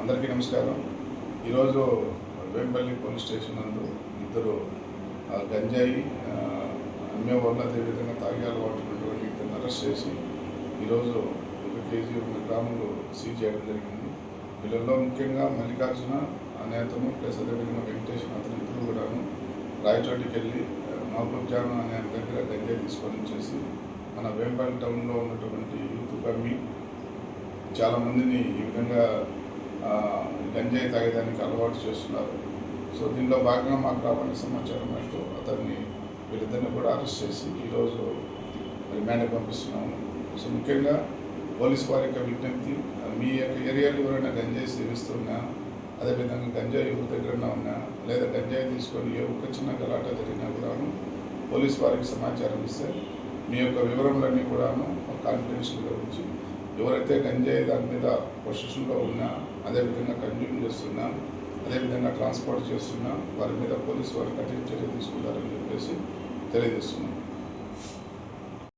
అందరికీ నమస్కారం. ఈరోజు వేంపల్లి పోలీస్ స్టేషన్ నందు ఇద్దరు గంజాయి అమ్మేవాళ్ళు, అదేవిధంగా తాగే అలవాటు ఉన్నటువంటి ఇద్దరిని అరెస్ట్ చేసి ఈరోజు 1 కేజీ 100 గ్రాములు సీజ్ చేయడం జరిగింది. వీళ్ళల్లో ముఖ్యంగా మల్లికార్జున అనే అతను ప్లస్ అదేవిధంగా వెంకటేష్ అతను ఇద్దరు కూడాను రాయచోటికి వెళ్ళి మహబూబ్ జాన్ అనే దగ్గర గంజాయి తీసుకొని వచ్చేసి మన వేంపల్లి టౌన్లో ఉన్నటువంటి యూత్ కమ్మి చాలామందిని ఈ విధంగా గంజాయి తాగేదానికి అలవాటు చేస్తున్నారు. సో దీనిలో భాగంగా మాకు రావాలని సమాచారం మేరకు వీళ్ళిద్దరిని కూడా అరెస్ట్ చేసి ఈరోజు రిమాండ్కి పంపిస్తున్నాము. సో ముఖ్యంగా పోలీసు వారి యొక్క విజ్ఞప్తి, మీ యొక్క ఏరియాలో ఎవరైనా గంజాయి సేవిస్తున్నా, అదేవిధంగా గంజాయి ఎవరి దగ్గర ఉన్నా, లేదా గంజాయి తీసుకొని ఏ ఒక్క చిన్న గలాట జరిగినా కూడాను పోలీసు వారికి సమాచారం ఇస్తే మీ యొక్క వివరములన్నీ కూడాను కాన్ఫిడెన్షియల్గా ఉంచి ఎవరైతే గంజాయి దాని మీద పొజిషన్లో ఉన్నా, అదేవిధంగా కన్జ్యూమ్ చేస్తున్నా, అదేవిధంగా ట్రాన్స్పోర్ట్ చేస్తున్నా వారి మీద పోలీసు వారు కఠిన చర్య తీసుకుంటారని చెప్పేసి తెలియజేస్తున్నాం.